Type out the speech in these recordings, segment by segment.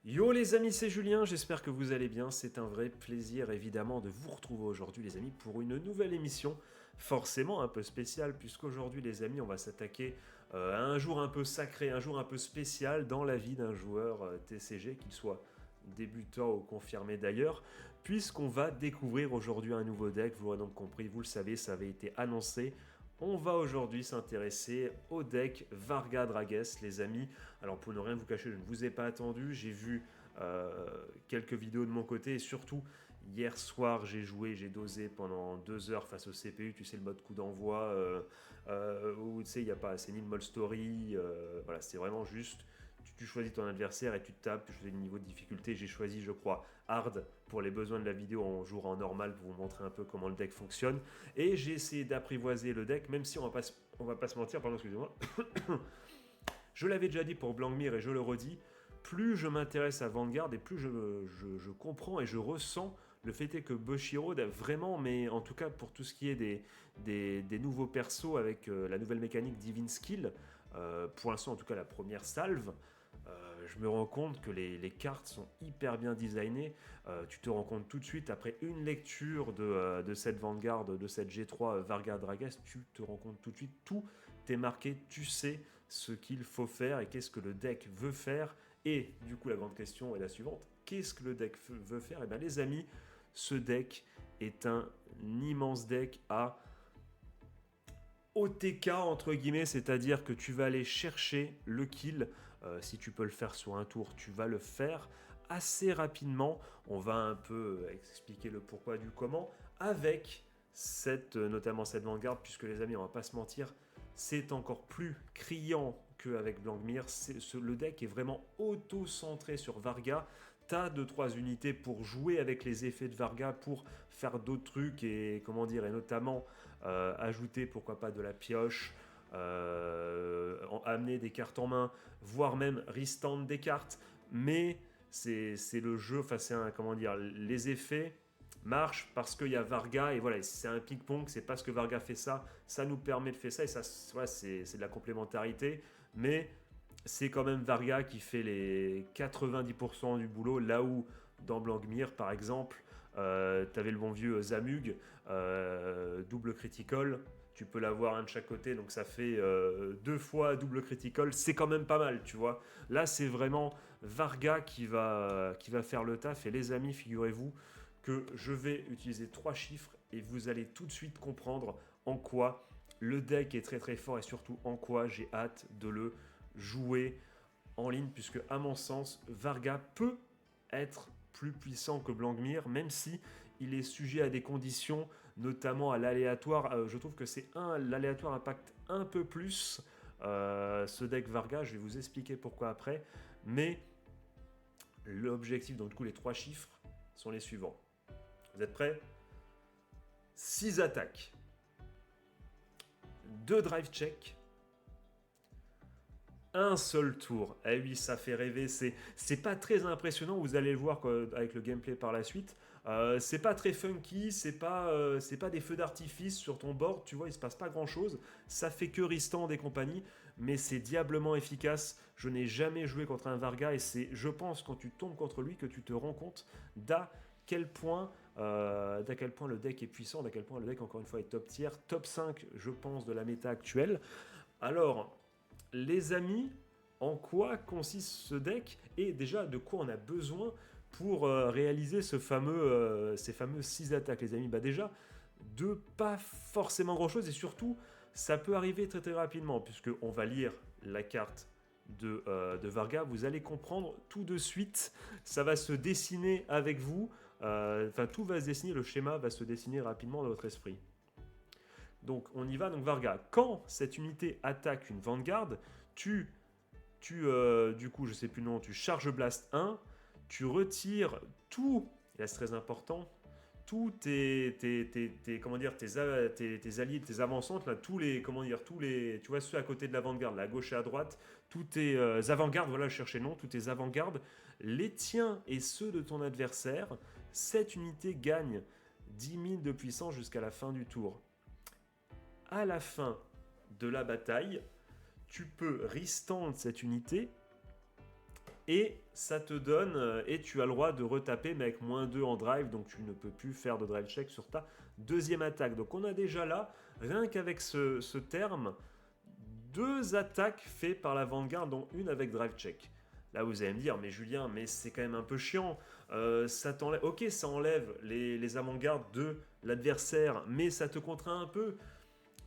Yo les amis, c'est Julien, j'espère que vous allez bien. C'est un vrai plaisir évidemment de vous retrouver aujourd'hui les amis pour une nouvelle émission, forcément un peu spéciale, puisqu'aujourd'hui les amis on va s'attaquer à un jour un peu sacré, un jour un peu spécial dans la vie d'un joueur TCG, qu'il soit débutant ou confirmé d'ailleurs, puisqu'on va découvrir aujourd'hui un nouveau deck. Vous l'aurez donc compris, vous le savez, ça avait été annoncé. On va aujourd'hui s'intéresser au deck Varga Drages, les amis. Alors pour ne rien vous cacher, je ne vous ai pas attendu. J'ai vu quelques vidéos de mon côté et surtout hier soir j'ai dosé pendant 2 heures face au CPU. Tu sais le mode coup d'envoi où tu sais il n'y a pas, c'est ni le mode story. Voilà, c'est vraiment juste tu choisis ton adversaire et tu tapes, tu choisis le niveau de difficulté. J'ai choisi, je crois, hard pour les besoins de la vidéo. On jouera en normal pour vous montrer un peu comment le deck fonctionne. Et j'ai essayé d'apprivoiser le deck, même si on va pas se mentir, pardon, excusez-moi. Je l'avais déjà dit pour Blancmire et je le redis, plus je m'intéresse à Vanguard et plus je comprends et je ressens le fait est que Bushiroad a vraiment, mais en tout cas pour tout ce qui est des nouveaux persos avec la nouvelle mécanique Divine Skill, pour l'instant en tout cas la première salve, je me rends compte que les cartes sont hyper bien designées. Tu te rends compte tout de suite, après une lecture de cette Vanguard, de cette G3 Varga Dragas, tu te rends compte tout de suite, tout est marqué, tu sais ce qu'il faut faire et qu'est-ce que le deck veut faire. Et du coup, la grande question est la suivante, qu'est-ce que le deck veut faire? Et bien les amis, ce deck est un immense deck à OTK entre guillemets, c'est-à-dire que tu vas aller chercher le kill. Si tu peux le faire sur un tour, tu vas le faire assez rapidement. On va un peu expliquer le pourquoi du comment avec notamment cette Vanguard, puisque les amis, on va pas se mentir, c'est encore plus criant qu'avec Blancmire. Le deck est vraiment auto-centré sur Varga. T'as 2-3 unités pour jouer avec les effets de Varga, pour faire d'autres trucs et comment dire, et notamment ajouter pourquoi pas de la pioche, amener des cartes en main, voire même restand des cartes. Mais c'est le jeu, enfin comment dire, les effets marchent parce qu'il y a Varga et voilà, c'est un ping-pong, c'est parce que Varga fait ça, ça nous permet de faire ça et ça, voilà, c'est de la complémentarité. Mais c'est quand même Varga qui fait les 90% du boulot, là où dans Blancmire, par exemple, t'avais le bon vieux Zamug, double critical, tu peux l'avoir un de chaque côté, donc ça fait 2 fois double critical, c'est quand même pas mal, tu vois. Là, c'est vraiment Varga qui va faire le taf, et les amis, figurez-vous que je vais utiliser 3 chiffres, et vous allez tout de suite comprendre en quoi le deck est très très fort, et surtout en quoi j'ai hâte de le jouer en ligne, puisque à mon sens, Varga peut être plus puissant que Blancmire, même si il est sujet à des conditions, notamment à l'aléatoire. Je trouve que l'aléatoire impacte un peu plus ce deck Varga, je vais vous expliquer pourquoi après, mais l'objectif, donc du coup les 3 chiffres, sont les suivants. Vous êtes prêts? 6 attaques, 2 drive check, un seul tour. Eh oui, ça fait rêver. C'est pas très impressionnant. Vous allez le voir avec le gameplay par la suite. C'est pas très funky. C'est pas des feux d'artifice sur ton board. Tu vois, il se passe pas grand chose. Ça fait que Ristan et compagnie. Mais c'est diablement efficace. Je n'ai jamais joué contre un Varga. Et c'est, je pense, quand tu tombes contre lui que tu te rends compte d'à quel point le deck est puissant, d'à quel point le deck, encore une fois, est top tier, top 5, je pense, de la méta actuelle. Alors, les amis, en quoi consiste ce deck et déjà de quoi on a besoin pour réaliser ces fameux 6 attaques, les amis? Bah déjà, de pas forcément grand chose et surtout, ça peut arriver très très rapidement puisque on va lire la carte de Varga, vous allez comprendre tout de suite, ça va se dessiner avec vous, enfin tout va se dessiner, le schéma va se dessiner rapidement dans votre esprit. Donc on y va, donc Varga. Quand cette unité attaque une Vanguard, du coup, je sais plus le nom, tu charges Blast 1, tu retires tout, et là c'est très important, tous comment dire, tes alliés, tes avancantes, là, tu vois, ceux à côté de l'avant-garde, là, à gauche et à droite, tous tes avant-gardes, voilà, je cherchais le nom, tous tes avant-gardes, les tiens et ceux de ton adversaire, cette unité gagne 10 000 de puissance jusqu'à la fin du tour. À la fin de la bataille, tu peux restand cette unité Et ça te donne, et tu as le droit de retaper, mais avec -2 en drive, donc tu ne peux plus faire de drive check sur ta deuxième attaque. Donc on a déjà là, rien qu'avec ce terme, 2 attaques faites par la Vanguard, dont une avec drive check. Là vous allez me dire, mais Julien, mais c'est quand même un peu chiant, ça t'enlève, ok ça enlève les avant-gardes de l'adversaire, mais ça te contraint un peu,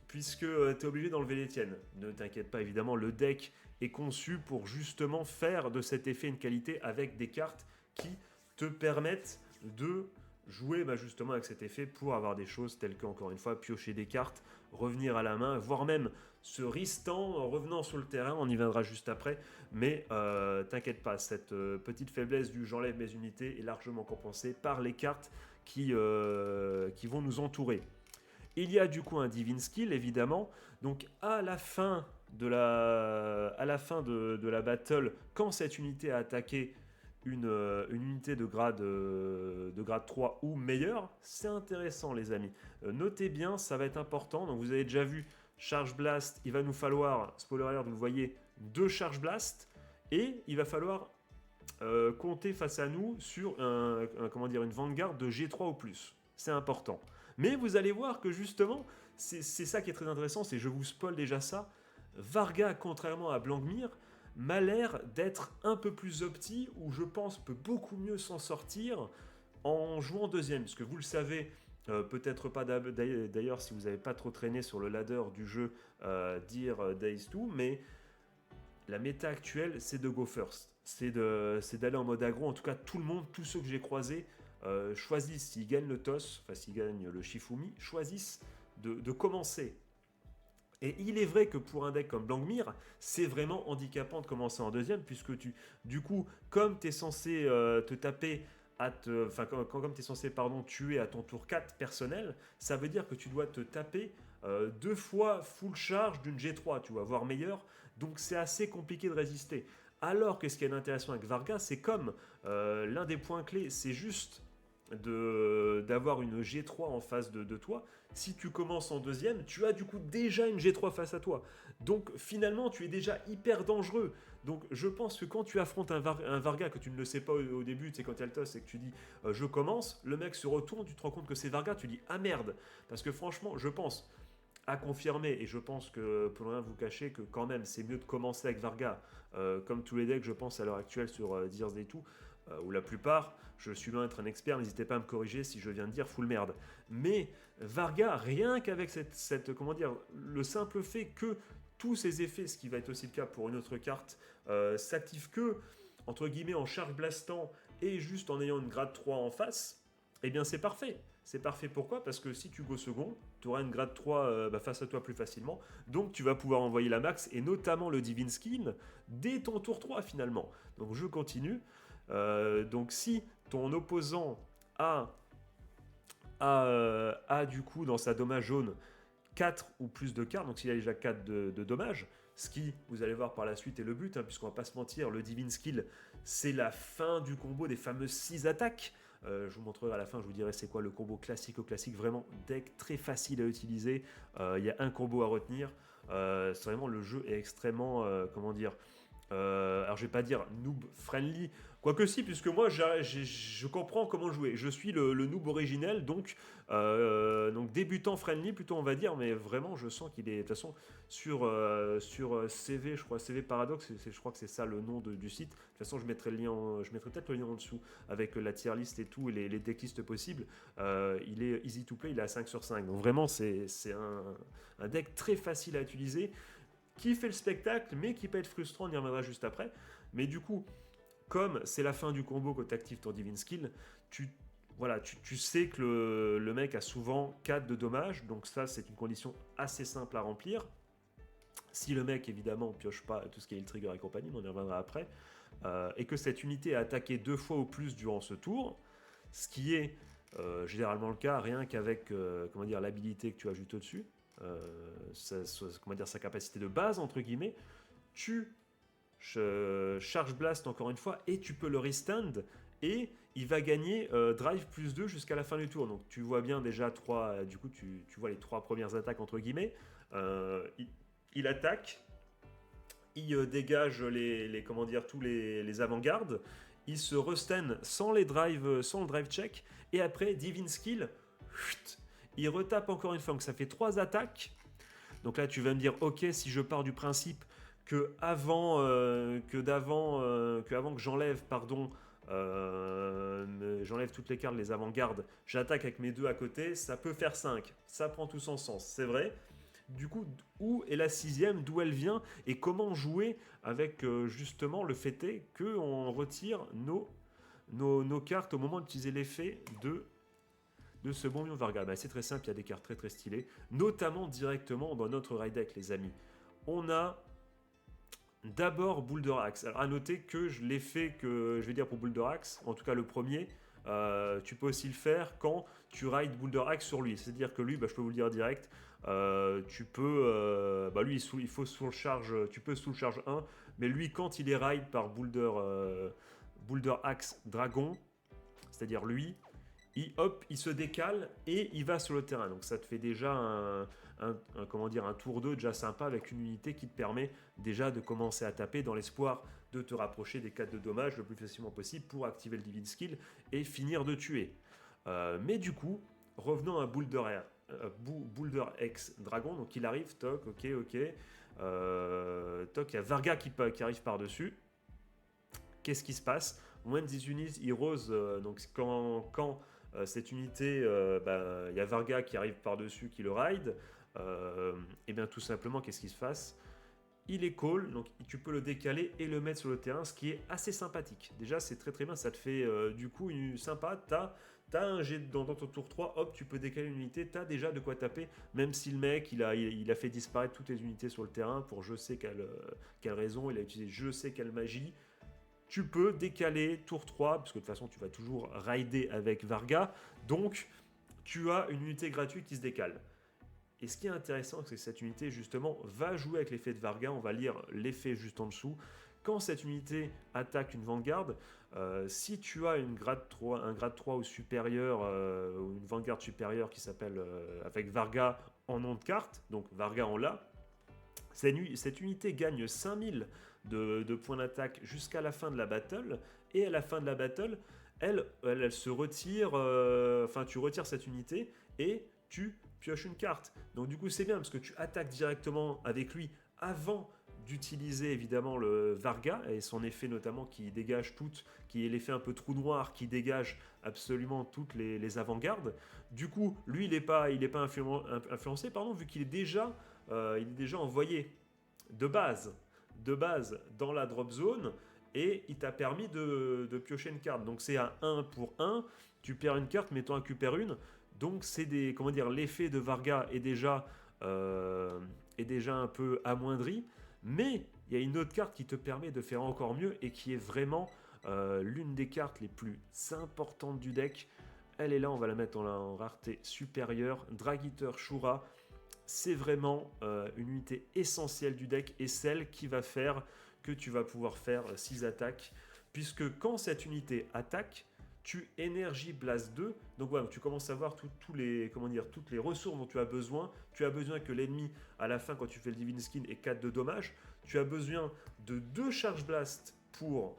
puisque tu es obligé d'enlever les tiennes. Ne t'inquiète pas, évidemment, le deck est conçu pour justement faire de cet effet une qualité avec des cartes qui te permettent de jouer justement avec cet effet pour avoir des choses telles que, encore une fois, piocher des cartes, revenir à la main, voire même se ristant en revenant sur le terrain, on y viendra juste après, mais t'inquiète pas, cette petite faiblesse du j'enlève mes unités est largement compensée par les cartes qui vont nous entourer. Il y a du coup un Divine Skill, évidemment. Donc à la fin de la battle, quand cette unité a attaqué une unité de grade 3 ou meilleur, c'est intéressant les amis. Notez bien, ça va être important. Donc vous avez déjà vu, Charge Blast, il va nous falloir, spoiler alert, vous le voyez, 2 Charge Blast. Et il va falloir compter face à nous sur une Vanguard de G3 ou plus. C'est important. Mais vous allez voir que justement, c'est ça qui est très intéressant, c'est je vous spoil déjà ça. Varga, contrairement à Blancmire, m'a l'air d'être un peu plus opti, ou je pense peut beaucoup mieux s'en sortir en jouant deuxième. Parce que vous le savez, peut-être pas d'ailleurs si vous n'avez pas trop traîné sur le ladder du jeu Days 2, mais la méta actuelle, c'est de go first. C'est d'aller en mode aggro. En tout cas, tout le monde, tous ceux que j'ai croisés, choisissent, s'ils gagnent le toss, enfin s'ils gagnent le Shifumi, choisissent de commencer. Et il est vrai que pour un deck comme Blancmire, c'est vraiment handicapant de commencer en deuxième, puisque du coup, comme tu es censé te taper comme tu es censé tuer à ton tour 4 personnel, ça veut dire que tu dois te taper 2 fois full charge d'une G3, tu vois, voire meilleur. Donc c'est assez compliqué de résister. Alors que ce qui est intéressant avec Varga, c'est comme l'un des points clés, c'est juste d'avoir une G3 en face de toi. Si tu commences en deuxième, tu as du coup déjà une G3 face à toi. Donc finalement, tu es déjà hyper dangereux. Donc je pense que quand tu affrontes un Varga, que tu ne le sais pas au début, tu sais, quand il y a le toss et que tu dis je commence, le mec se retourne, tu te rends compte que c'est Varga, tu dis ah merde. Parce que franchement, je pense à confirmer, et je pense que pour rien vous cacher que quand même c'est mieux de commencer avec Varga, comme tous les decks je pense à l'heure actuelle sur Dears Day 2, ou la plupart, je suis loin d'être un expert, n'hésitez pas à me corriger si je viens de dire full merde. Mais Varga, rien qu'avec le simple fait que tous ces effets, ce qui va être aussi le cas pour une autre carte, s'activent que, entre guillemets, en charge blastant et juste en ayant une grade 3 en face, eh bien c'est parfait. C'est parfait pourquoi ? Parce que si tu go second, tu auras une grade 3 face à toi plus facilement, donc tu vas pouvoir envoyer la max, et notamment le Divine Skill, dès ton tour 3 finalement. Donc je continue. Donc si ton opposant a du coup dans sa dommage jaune 4 ou plus de cartes, donc s'il a déjà 4 de dommages, ce qui, vous allez voir par la suite, est le but, puisqu'on va pas se mentir, le Divine Skill, c'est la fin du combo des fameuses 6 attaques. Je vous montrerai à la fin, je vous dirai c'est quoi le combo classique au classique, vraiment deck très facile à utiliser, il y a un combo à retenir, c'est vraiment, le jeu est extrêmement, alors je vais pas dire noob friendly, quoique si, puisque moi je comprends comment jouer. Je suis le noob originel, donc débutant friendly plutôt on va dire, mais vraiment je sens qu'il est, de toute façon sur CV, je crois CV Paradox, je crois que c'est ça le nom du site. De toute façon je mettrai peut-être le lien en dessous avec la tier list et tout, et les decklists possibles. Il est easy to play, il est à 5 sur 5, donc vraiment c'est un deck très facile à utiliser, qui fait le spectacle, mais qui peut être frustrant, on y reviendra juste après. Mais du coup, comme c'est la fin du combo quand tu actives ton Divine Skill, tu sais que le mec a souvent 4 de dommages, donc ça c'est une condition assez simple à remplir. Si le mec évidemment pioche pas tout ce qui est le trigger et compagnie, on y reviendra après, et que cette unité a attaqué 2 fois ou plus durant ce tour, ce qui est généralement le cas, rien qu'avec l'habilité que tu ajoutes au-dessus, sa capacité de base entre guillemets, tu charge blast encore une fois et tu peux le restand, et il va gagner drive plus 2 jusqu'à la fin du tour. Donc tu vois bien déjà 3, du coup tu vois les 3 premières attaques entre guillemets, il attaque, il dégage comment dire, tous les avant-gardes, il se restun sans sans le drive check, et après, Divine Skill, chut, il retape encore une fois, donc ça fait 3 attaques. Donc là, tu vas me dire, ok, si je pars du principe que avant que j'enlève, pardon, j'enlève toutes les cartes, les avant-gardes, j'attaque avec mes 2 à côté, ça peut faire 5. Ça prend tout son sens, c'est vrai. Du coup, où est la 6ème, d'où elle vient, et comment jouer avec justement le fait est qu'on retire nos cartes au moment d'utiliser l'effet de ce bon Mion Varga. Bah, c'est très simple, il y a des cartes très très stylées, notamment directement dans notre raid deck, les amis. On a d'abord Boulder Axe. Alors à noter que je l'ai fait, que je vais dire pour Boulder Axe, en tout cas le premier, tu peux aussi le faire quand tu rides Boulder Axe sur lui. C'est-à-dire que lui, bah, je peux vous le dire direct, tu peux, lui il faut sous charge, tu peux sous charge 1, mais lui quand il est ride par Boulder Axe Dragon, c'est-à-dire lui, il se décale et il va sur le terrain. Donc ça te fait déjà un tour 2 déjà sympa avec une unité qui te permet déjà de commencer à taper dans l'espoir de te rapprocher des 4 de dommages le plus facilement possible pour activer le Divine Skill et finir de tuer. Mais du coup, revenons à Boulder X Dragon. Donc il arrive, toc, ok. Toc, il y a Varga qui arrive par-dessus. Qu'est-ce qui se passe? When this unit heroes, donc quand cette unité, il y a Varga qui arrive par-dessus, qui le ride, et bien tout simplement, qu'est-ce qui se passe? Il est call, donc tu peux le décaler et le mettre sur le terrain, ce qui est assez sympathique. Déjà, c'est très très bien, ça te fait du coup sympa. T'as un jet dans ton tour 3, hop, tu peux décaler une unité, t'as déjà de quoi taper, même si le mec il a fait disparaître toutes les unités sur le terrain pour je sais quelle raison, il a utilisé je sais quelle magie. Tu peux décaler tour 3, parce que de toute façon tu vas toujours rider avec Varga, donc tu as une unité gratuite qui se décale. Et ce qui est intéressant, c'est que cette unité justement va jouer avec l'effet de Varga, on va lire l'effet juste en dessous. Quand cette unité attaque une Vanguard, si tu as un grade 3 ou supérieur, ou une Vanguard supérieure qui s'appelle avec Varga en nom de carte, donc Varga en l'a, cette unité gagne 5000 de points d'attaque jusqu'à la fin de la battle, et à la fin de la battle, elle se retire, tu retires cette unité et tu pioches une carte. Donc du coup c'est bien parce que tu attaques directement avec lui avant d'utiliser évidemment le Varga et son effet notamment qui dégage qui est l'effet un peu trou noir qui dégage absolument toutes les avant-gardes. Du coup lui il n'est pas influencé vu qu'il est déjà envoyé de base dans la drop zone et il t'a permis de piocher une carte. Donc c'est à 1 pour 1, tu perds une carte mais tu en récupères une. Donc c'est l'effet de Varga est déjà un peu amoindri, mais il y a une autre carte qui te permet de faire encore mieux et qui est vraiment l'une des cartes les plus importantes du deck. Elle est là, on va la mettre en rareté supérieure, Drag Eater Shura. C'est vraiment une unité essentielle du deck et celle qui va faire que tu vas pouvoir faire 6 attaques, puisque quand cette unité attaque, tu Energy Blast 2, donc voilà, tu commences à voir toutes les ressources dont tu as besoin. Tu as besoin que l'ennemi, à la fin, quand tu fais le Divine Skin, ait 4 de dommages. Tu as besoin de 2 Charge Blast pour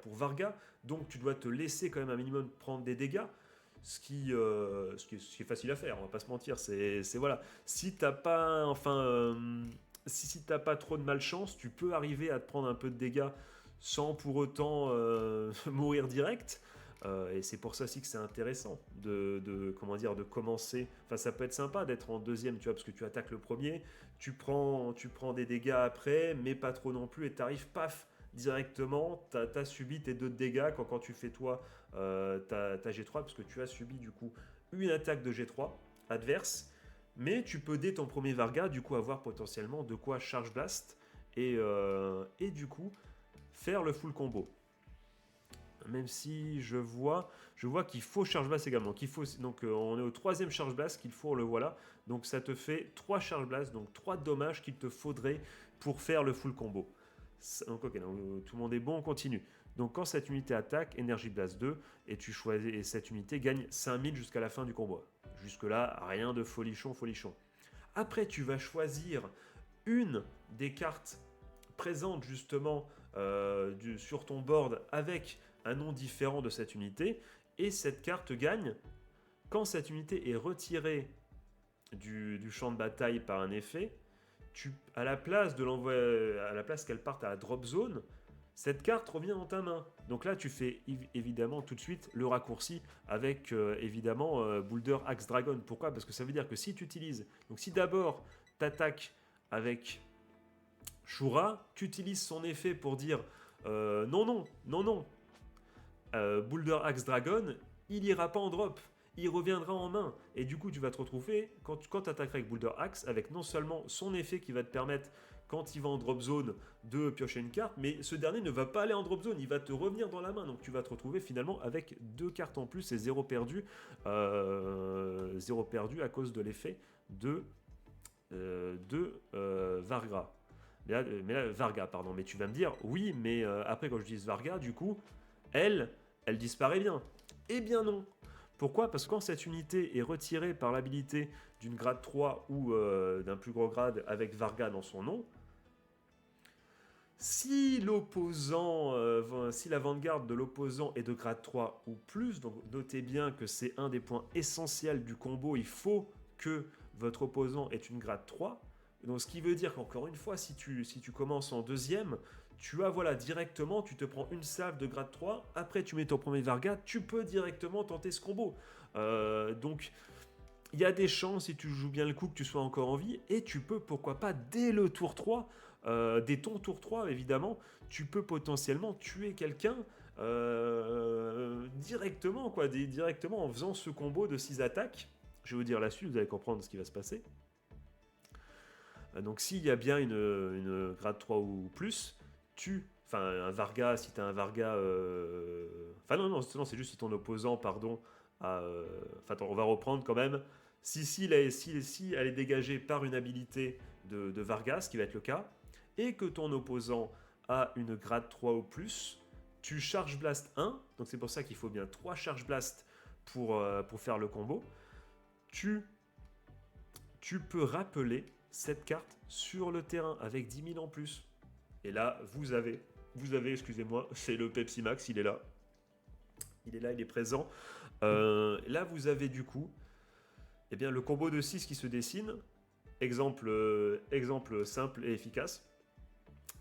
Varga, donc tu dois te laisser quand même un minimum prendre des dégâts. Ce qui est facile à faire, on va pas se mentir. C'est voilà. Si t'as pas, si t'as pas trop de malchance, tu peux arriver à te prendre un peu de dégâts sans pour autant mourir direct. Et c'est pour ça aussi que c'est intéressant de commencer. Enfin, ça peut être sympa d'être en deuxième, tu vois, parce que tu attaques le premier, tu prends des dégâts après, mais pas trop non plus, et t'arrives, paf, directement, t'as subi tes 2 dégâts quand tu fais toi ta G3, parce que tu as subi du coup une attaque de G3 adverse, mais tu peux dès ton premier Varga du coup avoir potentiellement de quoi Charge Blast et du coup faire le full combo. Même si je vois qu'il faut Charge Blast également, donc on est au 3ème Charge Blast qu'il faut, le voilà, donc ça te fait 3 Charge Blast, donc 3 dommages qu'il te faudrait pour faire le full combo. Donc, ok, donc, tout le monde est bon, on continue. Donc quand cette unité attaque, Energy Blast 2, et tu choisis, et cette unité gagne 5000 jusqu'à la fin du combat. Jusque là, rien de folichon. Après, tu vas choisir une des cartes présentes justement sur ton board avec un nom différent de cette unité, et cette carte gagne quand cette unité est retirée du champ de bataille par un effet. À la place qu'elle parte à la drop zone, cette carte revient dans ta main. Donc là, tu fais évidemment tout de suite le raccourci avec évidemment Boulder Axe Dragon. Pourquoi? Parce que ça veut dire que si tu utilises, donc si d'abord tu attaques avec Shura, tu utilises son effet pour dire non, Boulder Axe Dragon, il ira pas en drop, il reviendra en main. Et du coup, tu vas te retrouver, quand tu attaqueras avec Boulder Axe, avec non seulement son effet qui va te permettre, quand il va en drop zone, de piocher une carte, mais ce dernier ne va pas aller en drop zone, il va te revenir dans la main. Donc tu vas te retrouver finalement avec 2 cartes en plus et 0 perdu. 0 perdu à cause de l'effet de Varga. Mais là, Varga, pardon. Mais tu vas me dire, oui, mais après, quand je dis Varga, du coup, elle disparaît bien. Eh bien non. Pourquoi? Parce que quand cette unité est retirée par l'habilité d'une grade 3 ou d'un plus gros grade avec Varga dans son nom, si l'opposant, si la vanguard de l'opposant est de grade 3 ou plus, donc notez bien que c'est un des points essentiels du combo, il faut que votre opposant ait une grade 3. Donc ce qui veut dire qu'encore une fois, si tu commences en deuxième, tu as directement, tu te prends une salve de grade 3, après tu mets ton premier Varga, tu peux directement tenter ce combo. Donc il y a des chances, si tu joues bien le coup, que tu sois encore en vie, et tu peux, pourquoi pas, dès le tour 3, dès ton tour 3 évidemment, tu peux potentiellement tuer quelqu'un directement en faisant ce combo de 6 attaques. Je vais vous dire la suite, vous allez comprendre ce qui va se passer. Donc s'il y a bien une grade 3 ou plus, un Varga, si tu as un Varga... non, c'est juste si ton opposant, pardon, on va reprendre quand même. Si elle est dégagée par une habilité de Varga, ce qui va être le cas, et que ton opposant a une grade 3 ou plus, tu charge blast 1, donc c'est pour ça qu'il faut bien 3 charge blast pour faire le combo. Tu peux rappeler cette carte sur le terrain avec 10 000 en plus. Et là, vous avez, excusez-moi, c'est le Pepsi Max, il est là. Il est présent. Là, vous avez du coup le combo de 6 qui se dessine. Exemple simple et efficace.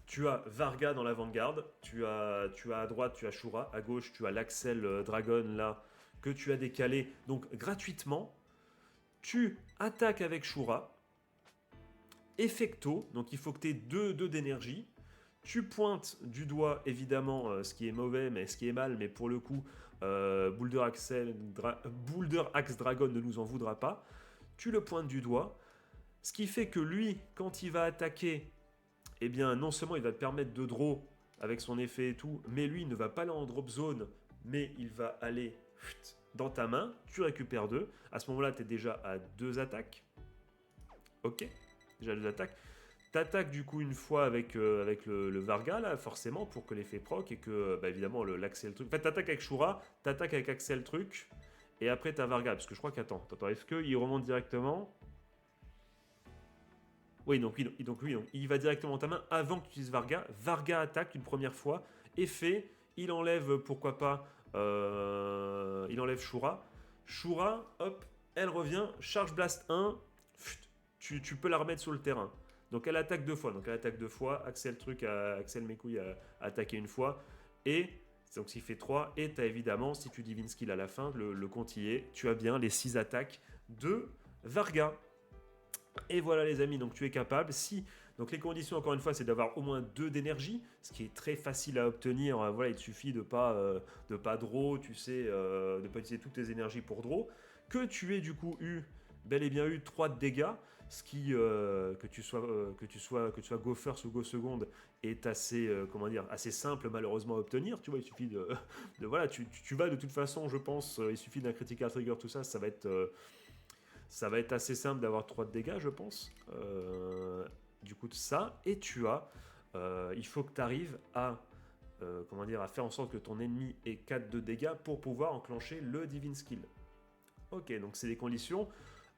Tu as Varga dans l'avant-garde, tu as à droite, tu as Shura, à gauche, tu as l'Axel Dragon là, que tu as décalé. Donc gratuitement, tu attaques avec Shura, effecto, donc il faut que tu aies 2 d'énergie. Tu pointes du doigt évidemment ce qui est mauvais, mais ce qui est mal, mais pour le coup, Boulder Axe Dragon ne nous en voudra pas. Tu le pointes du doigt, ce qui fait que lui, quand il va attaquer, eh bien non seulement il va te permettre de draw avec son effet et tout, mais lui il ne va pas aller en drop zone, mais il va aller dans ta main, tu récupères 2. À ce moment-là, tu es déjà à 2 attaques. Ok, déjà 2 attaques. T'attaques du coup une fois avec le Varga là, forcément, pour que l'effet proc et que évidemment l'Axel truc. En fait, t'attaques avec Shura, t'attaques avec Axel truc, et après t'as Varga. Parce que je crois qu'attends, est-ce qu'il remonte directement? Oui, donc il va directement dans ta main avant que tu utilises Varga. Varga attaque une première fois, effet, il enlève pourquoi pas, il enlève Shura. Shura, hop, elle revient, charge blast 1, tu peux la remettre sur le terrain. Donc elle attaque 2 fois. Donc elle attaque 2 fois. Axel mes couilles a attaqué une fois. Et donc s'il fait 3. Et tu as évidemment, si tu divine skill à la fin, le compte y est. Tu as bien les 6 attaques de Varga. Et voilà les amis, donc tu es capable. Donc les conditions encore une fois, c'est d'avoir au moins 2 d'énergie, ce qui est très facile à obtenir. Voilà, il suffit de pas draw, tu sais, de pas utiliser toutes tes énergies pour draw. Que tu aies du coup bel et bien eu 3 de dégâts, ce qui, que tu sois go first ou go second, est assez, assez simple malheureusement à obtenir. Tu vois, il suffit voilà, tu vas de toute façon, je pense, il suffit d'un critical trigger, tout ça, ça va être assez simple d'avoir 3 de dégâts, je pense. Du coup, de ça, et il faut que tu arrives à faire en sorte que ton ennemi ait 4 de dégâts pour pouvoir enclencher le Divine Skill. Ok, donc c'est les conditions.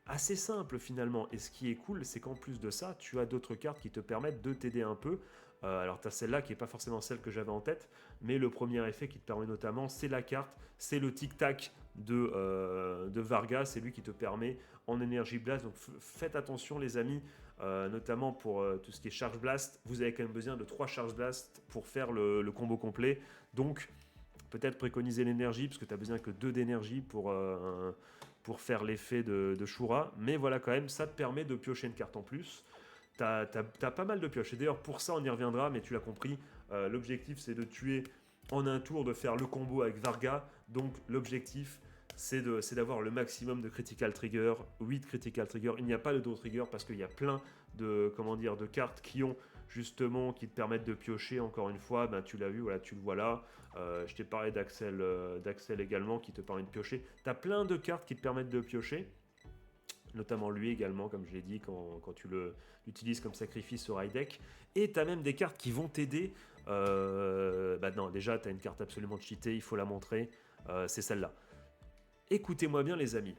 assez simple finalement. Et ce qui est cool, c'est qu'en plus de ça, tu as d'autres cartes qui te permettent de t'aider un peu. Alors tu as celle-là qui n'est pas forcément celle que j'avais en tête, mais le premier effet qui te permet notamment, c'est la carte, c'est le tic-tac de Varga, c'est lui qui te permet en énergie blast. Donc faites attention les amis, notamment pour tout ce qui est charge blast, vous avez quand même besoin de 3 charge blast pour faire le combo complet. Donc peut-être préconiser l'énergie, parce que tu n'as besoin que 2 d'énergie pour faire l'effet de Shura. Mais voilà, quand même, ça te permet de piocher une carte en plus. T'as pas mal de pioches. Et d'ailleurs, pour ça, on y reviendra, mais tu l'as compris, l'objectif, c'est de tuer en un tour, de faire le combo avec Varga. Donc, l'objectif, c'est d'avoir le maximum de critical trigger, 8 critical trigger. Il n'y a pas de draw trigger parce qu'il y a plein de cartes qui ont justement qui te permettent de piocher. Encore une fois, ben, tu l'as vu, voilà, tu le vois là. Je t'ai parlé d'Axel également qui te permet de piocher. Tu as plein de cartes qui te permettent de piocher, notamment lui également, comme je l'ai dit, quand tu l'utilises comme sacrifice sur high deck. Et tu as même des cartes qui vont t'aider. Non, déjà, tu as une carte absolument cheatée, il faut la montrer. C'est celle-là. Écoutez-moi bien, les amis.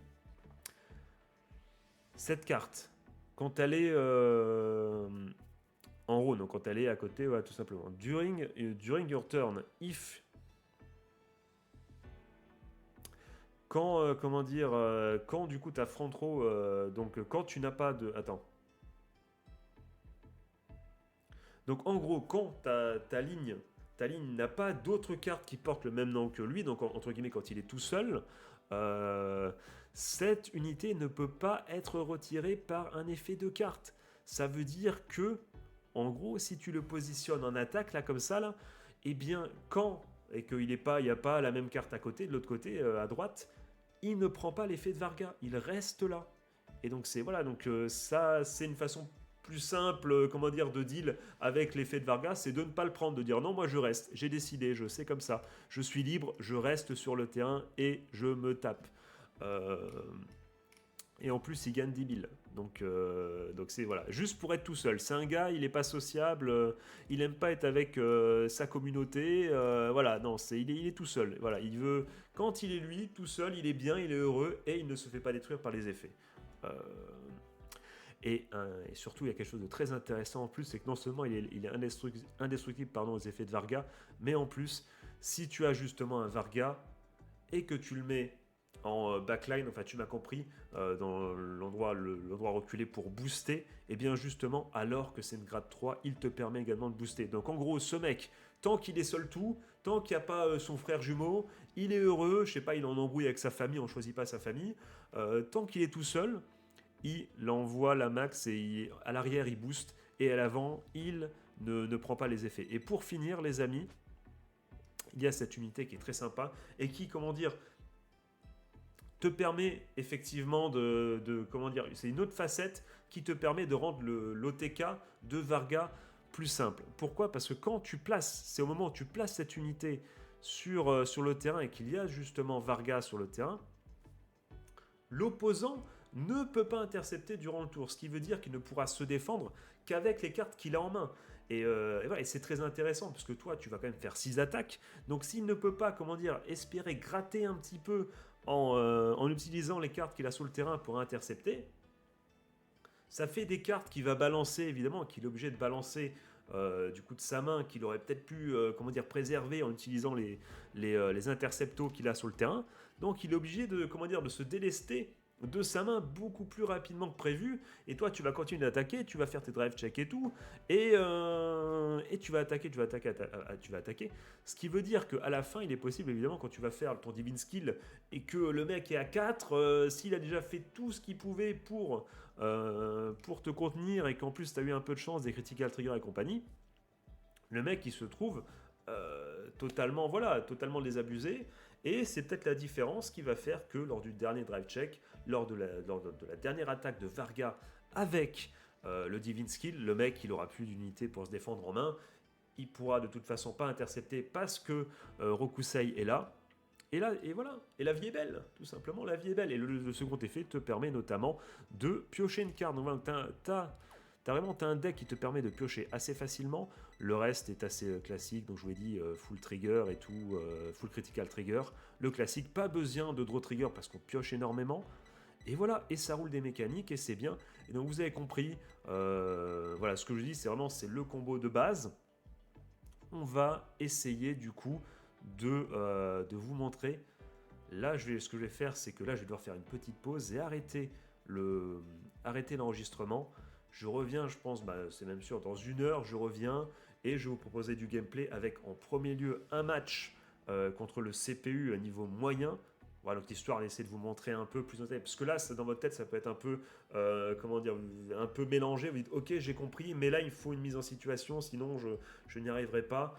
Cette carte, quand elle est en haut, donc quand elle est à côté, ouais, tout simplement. During your turn, if quand, quand du coup ta front row, donc quand tu n'as pas de... Attends. Donc en gros, quand ta ligne n'a pas d'autres cartes qui portent le même nom que lui, donc entre guillemets quand il est tout seul, cette unité ne peut pas être retirée par un effet de carte. Ça veut dire que, en gros, si tu le positionnes en attaque, là comme ça, là, eh bien quand, et qu'il n'y a pas la même carte à côté, de l'autre côté, à droite, il ne prend pas l'effet de Varga, il reste là. Et donc ça c'est une façon plus simple, de deal avec l'effet de Varga, c'est de ne pas le prendre, de dire non, moi je reste, j'ai décidé, je sais comme ça, je suis libre, je reste sur le terrain et je me tape. Et en plus il gagne 10 000. Donc c'est voilà, juste pour être tout seul. C'est un gars, il n'est pas sociable, il aime pas être avec sa communauté, voilà, non, il est tout seul. Voilà, il veut, quand il est lui, tout seul, il est bien, il est heureux et il ne se fait pas détruire par les effets. Et surtout, il y a quelque chose de très intéressant en plus, c'est que non seulement il est indestructible aux effets de Varga, mais en plus, si tu as justement un Varga et que tu le mets en backline, enfin tu m'as compris, dans l'endroit reculé pour booster, et bien justement, alors que c'est une grade 3, il te permet également de booster. Donc en gros, ce mec, tant qu'il est seul tout, tant qu'il n'y a pas son frère jumeau, il est heureux, je sais pas, il en embrouille avec sa famille, on ne choisit pas sa famille, tant qu'il est tout seul, il envoie la max et à l'arrière il booste et à l'avant il ne prend pas les effets. Et pour finir les amis, il y a cette unité qui est très sympa et qui, te permet effectivement c'est une autre facette qui te permet de rendre l'OTK de Varga plus simple. Pourquoi ? Parce que quand tu places, c'est au moment où tu places cette unité sur le terrain et qu'il y a justement Varga sur le terrain, l'opposant ne peut pas intercepter durant le tour, ce qui veut dire qu'il ne pourra se défendre qu'avec les cartes qu'il a en main. Et c'est très intéressant, parce que toi, tu vas quand même faire 6 attaques, donc s'il ne peut pas, espérer gratter un petit peu en utilisant les cartes qu'il a sur le terrain pour intercepter, ça fait des cartes qu'il va balancer, évidemment, qu'il est obligé de balancer du coup de sa main, qu'il aurait peut-être pu préserver en utilisant les interceptos qu'il a sur le terrain. Donc il est obligé de se délester de sa main beaucoup plus rapidement que prévu, et toi tu vas continuer d'attaquer, tu vas faire tes drive check et tout, et tu vas attaquer, ce qui veut dire qu'à la fin il est possible évidemment quand tu vas faire ton divine skill et que le mec est à 4, s'il a déjà fait tout ce qu'il pouvait pour te contenir et qu'en plus tu as eu un peu de chance des critical triggers et compagnie, le mec il se trouve totalement désabusé. Et c'est peut-être la différence qui va faire que lors du dernier drive check, lors de la dernière attaque de Varga avec le Divine Skill, le mec il aura plus d'unité pour se défendre en main, il pourra de toute façon pas intercepter parce que Rokusei est là. Et voilà, et la vie est belle, tout simplement, la vie est belle. Et le second effet te permet notamment de piocher une carte. Donc voilà, t'as un deck qui te permet de piocher assez facilement. Le reste est assez classique, donc je vous ai dit full trigger et tout, full critical trigger. Le classique, pas besoin de draw trigger parce qu'on pioche énormément. Et voilà, et ça roule des mécaniques, et c'est bien. Et donc vous avez compris, voilà, ce que je dis, c'est le combo de base. On va essayer du coup de vous montrer. Là, ce que je vais faire, c'est que là, je vais devoir faire une petite pause et arrêter l'enregistrement. Je reviens, je pense, c'est même sûr, dans 1 heure, je reviens et je vais vous proposer du gameplay avec en premier lieu un match contre le CPU à niveau moyen. Voilà, donc l'histoire, d'essayer de vous montrer un peu plus en détail. Parce que là, dans votre tête, ça peut être un peu, comment dire, un peu mélangé. Vous dites, ok, j'ai compris, mais là, il faut une mise en situation, sinon je n'y arriverai pas.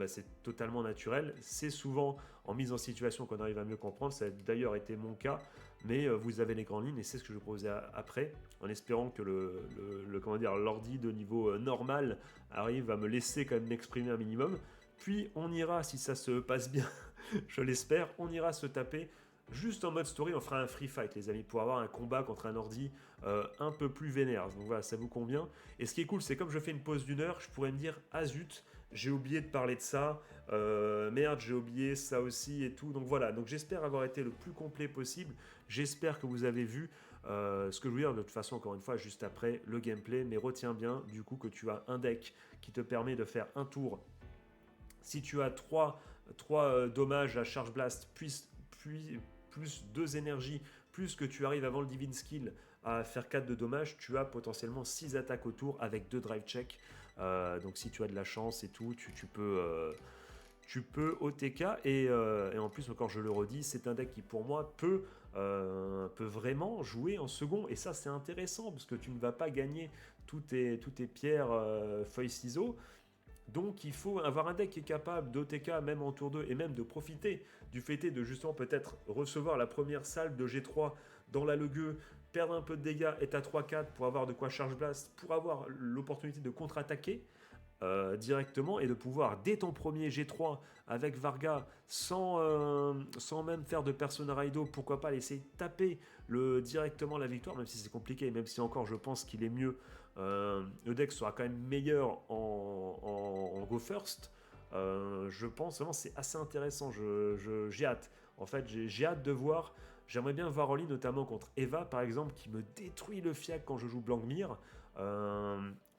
C'est totalement naturel. C'est souvent en mise en situation qu'on arrive à mieux comprendre. Ça a d'ailleurs été mon cas, mais vous avez les grandes lignes et c'est ce que je vais proposer après, en espérant que comment dire, l'ordi de niveau normal arrive à me laisser quand même m'exprimer un minimum. Puis on ira, si ça se passe bien, je l'espère, on ira se taper juste en mode story. On fera un free fight, les amis, pour avoir un combat contre un ordi un peu plus vénère. Donc voilà, ça vous convient. Et ce qui est cool, c'est comme je fais une pause d'1 heure, je pourrais me dire, ah zut, j'ai oublié de parler de ça, merde, j'ai oublié ça aussi et tout. Donc voilà, donc j'espère avoir été le plus complet possible. J'espère que vous avez vu ce que je veux dire. De toute façon, encore une fois, juste après le gameplay. Mais retiens bien, du coup, que tu as un deck qui te permet de faire un tour. Si tu as 3 dommages à Charge Blast, plus 2 énergies, plus que tu arrives avant le Divine Skill à faire 4 de dommages, tu as potentiellement 6 attaques au tour avec 2 drive checks. Donc si tu as de la chance et tout, tu peux OTK. Et en plus, encore je le redis, c'est un deck qui pour moi peut vraiment jouer en second. Et ça c'est intéressant parce que tu ne vas pas gagner toutes tes pierres feuilles ciseaux. Donc il faut avoir un deck qui est capable d'OTK même en tour 2 et même de profiter du fait de justement peut-être recevoir la première salve de G3 dans la Legueux, perdre un peu de dégâts, être à 3-4 pour avoir de quoi charge blast, pour avoir l'opportunité de contre-attaquer directement et de pouvoir dès ton premier G3 avec Varga sans même faire de Persona Raido, pourquoi pas laisser taper directement la victoire, même si c'est compliqué, même si encore je pense qu'il est mieux. Le deck sera quand même meilleur en Go First. Je pense vraiment c'est assez intéressant. J'ai hâte. En fait, j'ai hâte de voir. J'aimerais bien voir Oli, notamment contre Eva, par exemple, qui me détruit le fiac quand je joue Blankmir.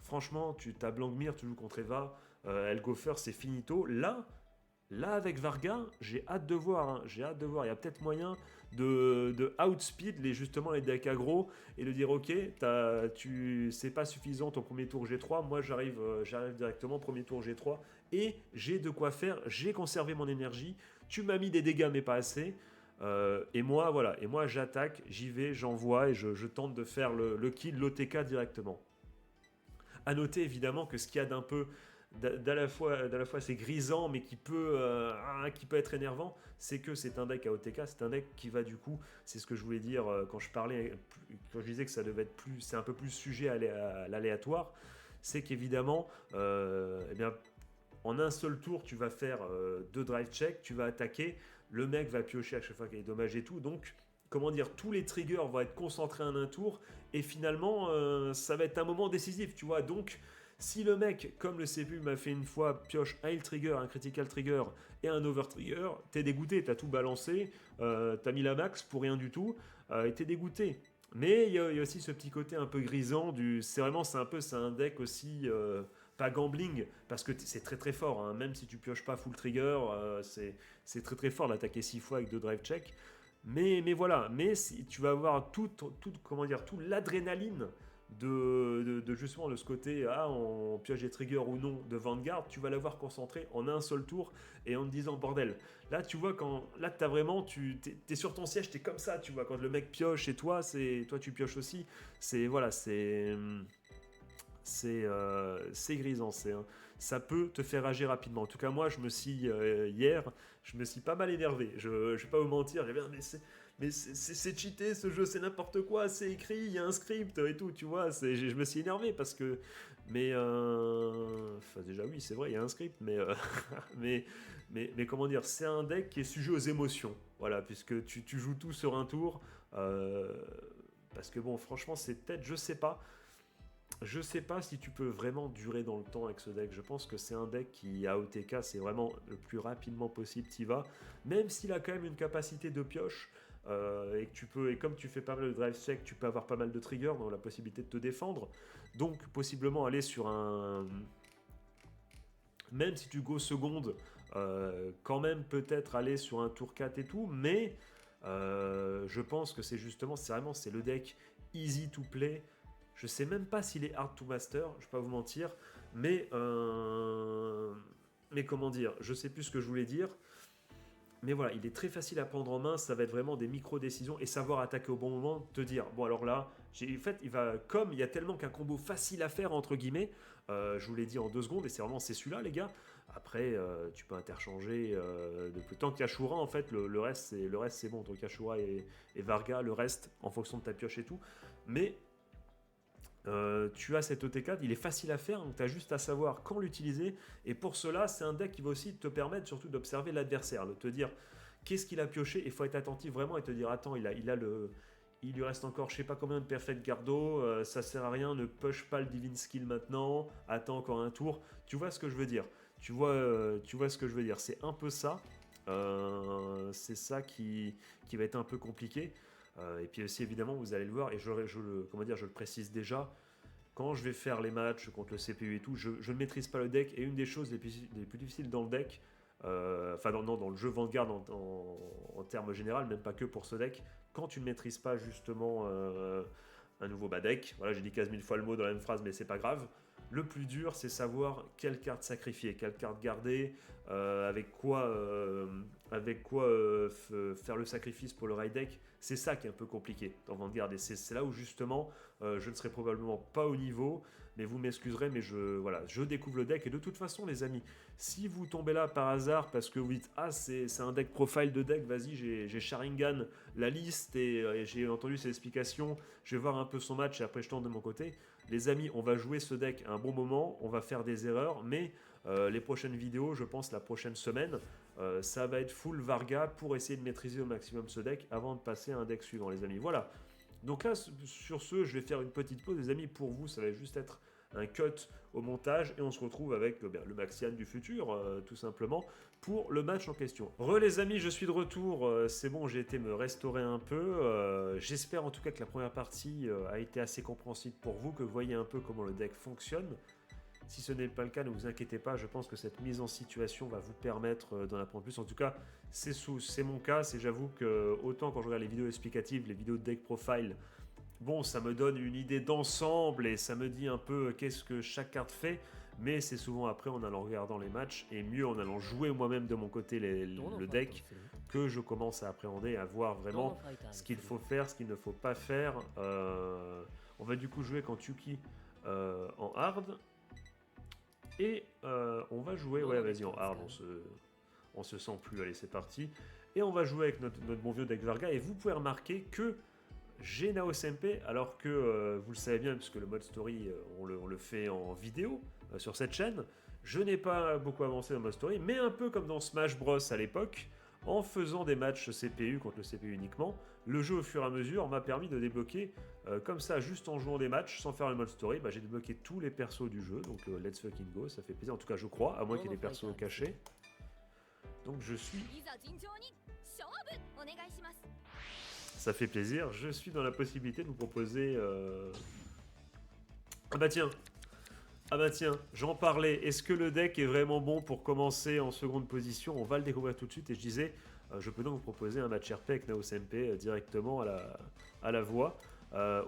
Franchement, tu as Blankmir, tu joues contre Eva, elle go first, c'est finito. Là, avec Varga, j'ai hâte de voir. J'ai hâte de voir. Il y a peut-être moyen de outspeed justement les decks aggro et de dire ok, c'est pas suffisant ton premier tour G3. Moi, j'arrive directement premier tour G3 et j'ai de quoi faire. J'ai conservé mon énergie. Tu m'as mis des dégâts, mais pas assez. Et moi, voilà. Et moi, j'attaque, j'y vais, j'envoie et je tente de faire le kill, l'OTK directement. À noter évidemment que ce qu'il y a d'un peu d'à la fois c'est grisant mais qui peut être énervant, c'est que c'est un deck à OTK, c'est un deck qui va du coup, c'est ce que je voulais dire quand je disais que ça devait être c'est un peu plus sujet à l'aléatoire, c'est qu'évidemment eh bien, en un seul tour tu vas faire 2 drive check, tu vas attaquer, le mec va piocher à chaque fois qu'il y a des dommages et tout, donc comment dire, tous les triggers vont être concentrés en un tour et finalement ça va être un moment décisif, tu vois. Donc si le mec, comme le CPU m'a fait une fois, pioche un heal trigger, un critical trigger et un over trigger, t'es dégoûté, t'as tout balancé, t'as mis la max pour rien du tout et t'es dégoûté. Mais il y a aussi ce petit côté un peu grisant c'est un deck aussi pas gambling parce que c'est très très fort, hein. Même si tu pioches pas full trigger, c'est très très fort d'attaquer 6 fois avec 2 drive check. Mais voilà, mais si tu vas avoir tout l'adrénaline de justement de ce côté, on pioche des triggers ou non de Vanguard, tu vas l'avoir concentré en un seul tour et en te disant bordel. Là, tu vois, là, t'as vraiment, t'es sur ton siège, t'es comme ça, tu vois, quand le mec pioche et toi tu pioches aussi. Voilà, c'est grisant, ça peut te faire agir rapidement. En tout cas, moi, hier, je me suis pas mal énervé. Je vais pas vous mentir, c'est cheaté ce jeu, c'est n'importe quoi, c'est écrit, il y a un script et tout, tu vois. Je me suis énervé parce que, enfin déjà oui, c'est vrai, il y a un script, mais comment dire, c'est un deck qui est sujet aux émotions, voilà, puisque tu joues tout sur un tour, parce que bon, franchement, c'est peut-être, je sais pas si tu peux vraiment durer dans le temps avec ce deck. Je pense que c'est un deck qui, à OTK, c'est vraiment le plus rapidement possible t'y vas. Même s'il a quand même une capacité de pioche, et que tu peux, et comme tu fais pas mal de drive check, tu peux avoir pas mal de triggers, donc la possibilité de te défendre. Donc possiblement aller sur un, même si tu go seconde, quand même peut-être aller sur un tour 4 et tout, mais je pense que c'est justement, c'est le deck easy to play. Je sais même pas s'il est hard to master, je vais pas vous mentir, mais comment dire, je sais plus ce que je voulais dire. Mais voilà, il est très facile à prendre en main, ça va être vraiment des micro-décisions et savoir attaquer au bon moment, te dire, bon alors là, en fait, comme il y a tellement qu'un combo facile à faire, entre guillemets, je vous l'ai dit en 2 secondes, et c'est celui-là, les gars. Après, tu peux interchanger, tant qu'il y a Shura, en fait, le reste, c'est bon, tant qu'il y a Shura et Varga, le reste, en fonction de ta pioche et tout. Mais tu as cet OT4, il est facile à faire, donc tu as juste à savoir quand l'utiliser. Et pour cela, c'est un deck qui va aussi te permettre surtout d'observer l'adversaire, de te dire qu'est-ce qu'il a pioché. Il faut être attentif vraiment et te dire attends, il lui reste encore je sais pas combien de Perfect Gardo, ça sert à rien, ne push pas le Divine Skill maintenant, attends encore un tour. Tu vois ce que je veux dire? Tu vois ce que je veux dire? C'est un peu ça. C'est ça qui va être un peu compliqué. Et puis aussi évidemment vous allez le voir et je le précise déjà, quand je vais faire les matchs contre le CPU et tout, je ne maîtrise pas le deck et une des choses les plus difficiles dans le deck, dans le jeu Vanguard en termes général, même pas que pour ce deck, quand tu ne maîtrises pas justement un nouveau bas deck, voilà j'ai dit 15 000 fois le mot dans la même phrase mais c'est pas grave, le plus dur c'est savoir quelle carte sacrifier, quelle carte garder, avec quoi faire le sacrifice pour le raid deck. C'est ça qui est un peu compliqué dans Vanguard et c'est là où justement je ne serai probablement pas au niveau, mais vous m'excuserez, mais je découvre le deck et de toute façon les amis, si vous tombez là par hasard parce que vous dites ah c'est un deck profile de deck, vas-y j'ai Sharingan la liste et j'ai entendu ses explications, je vais voir un peu son match et après je tente de mon côté. Les amis, on va jouer ce deck un bon moment, on va faire des erreurs, mais les prochaines vidéos, je pense la prochaine semaine, ça va être full Varga pour essayer de maîtriser au maximum ce deck avant de passer à un deck suivant les amis. Voilà. Donc là, sur ce, je vais faire une petite pause les amis. Pour vous, ça va juste être un cut au montage et on se retrouve avec le Maxian du futur, tout simplement, pour le match en question. Les amis, je suis de retour, c'est bon, j'ai été me restaurer un peu. J'espère en tout cas que la première partie a été assez compréhensible pour vous, que vous voyez un peu comment le deck fonctionne. Si ce n'est pas le cas, ne vous inquiétez pas, je pense que cette mise en situation va vous permettre d'en apprendre plus. En tout cas, c'est mon cas, j'avoue que autant quand je regarde les vidéos explicatives, les vidéos de deck profile, bon, ça me donne une idée d'ensemble et ça me dit un peu qu'est-ce que chaque carte fait, mais c'est souvent après en allant regardant les matchs et mieux en allant jouer moi-même de mon côté le deck que je commence à appréhender, à voir vraiment ce qu'il faut faire, ce qu'il ne faut pas faire. On va du coup jouer quand Yuki en hard. Et on va jouer, ouais vas-y en hard, on se sent plus, allez c'est parti. Et on va jouer avec notre bon vieux deck Varga et vous pouvez remarquer que j'ai Naos MP alors que vous le savez bien puisque le mode story on le fait en vidéo sur cette chaîne. Je n'ai pas beaucoup avancé dans le mode story mais un peu comme dans Smash Bros à l'époque, en faisant des matchs CPU contre le CPU uniquement, le jeu au fur et à mesure m'a permis de débloquer comme ça, juste en jouant des matchs sans faire le mode story, j'ai débloqué tous les persos du jeu, donc let's fucking go, ça fait plaisir, en tout cas je crois, à moins qu'il y ait des persos cachés. Donc je suis... Ça fait plaisir, je suis dans la possibilité de vous proposer... Ah bah tiens, j'en parlais, est-ce que le deck est vraiment bon pour commencer en seconde position? On va le découvrir tout de suite et je disais, je peux donc vous proposer un match RP avec Naos MP directement à la voix.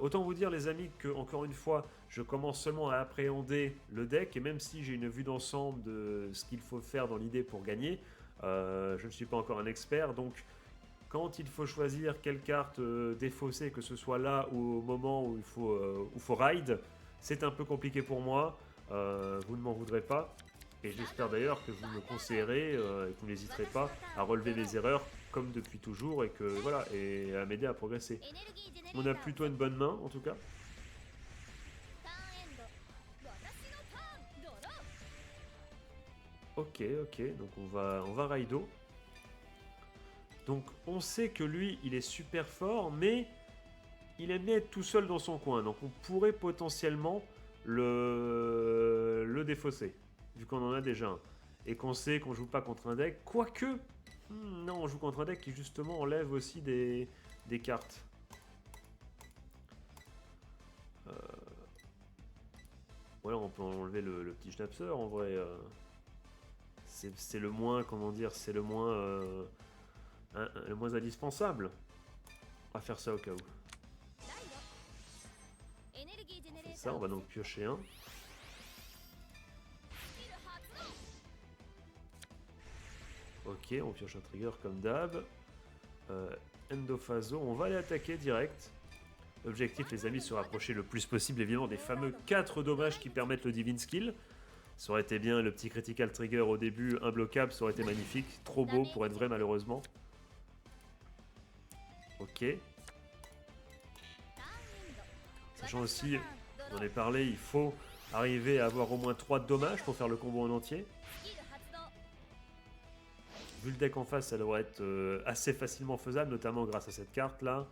Autant vous dire les amis que encore une fois je commence seulement à appréhender le deck et même si j'ai une vue d'ensemble de ce qu'il faut faire dans l'idée pour gagner, je ne suis pas encore un expert donc quand il faut choisir quelle carte défausser, que ce soit là ou au moment où il faut ride, c'est un peu compliqué pour moi, vous ne m'en voudrez pas. Et j'espère d'ailleurs que vous me conseillerez et que vous n'hésiterez pas à relever mes erreurs comme depuis toujours et que voilà et à m'aider à progresser. On a plutôt une bonne main en tout cas. Ok, donc on va Raido. Donc on sait que lui il est super fort mais il aime bien être tout seul dans son coin. Donc on pourrait potentiellement le défausser. Vu qu'on en a déjà un. Et qu'on sait qu'on joue pas contre un deck. Quoique, non, on joue contre un deck qui justement enlève aussi des des cartes. Voilà, on peut enlever le petit schnapser en vrai. C'est le moins, comment dire, c'est le moins indispensable. On va faire ça au cas où. On fait ça, on va donc piocher un. Ok, on pioche un trigger comme d'hab. Endophaso, on va aller attaquer direct. L'objectif, les amis, se rapprocher le plus possible, évidemment, des fameux 4 dommages qui permettent le Divine Skill. Ça aurait été bien, le petit Critical Trigger au début, imbloquable, ça aurait été magnifique. Trop beau pour être vrai, malheureusement. Ok. Sachant aussi, on en a parlé, il faut arriver à avoir au moins 3 de dommages pour faire le combo en entier. Vu le deck en face, ça devrait être assez facilement faisable, notamment grâce à cette carte là.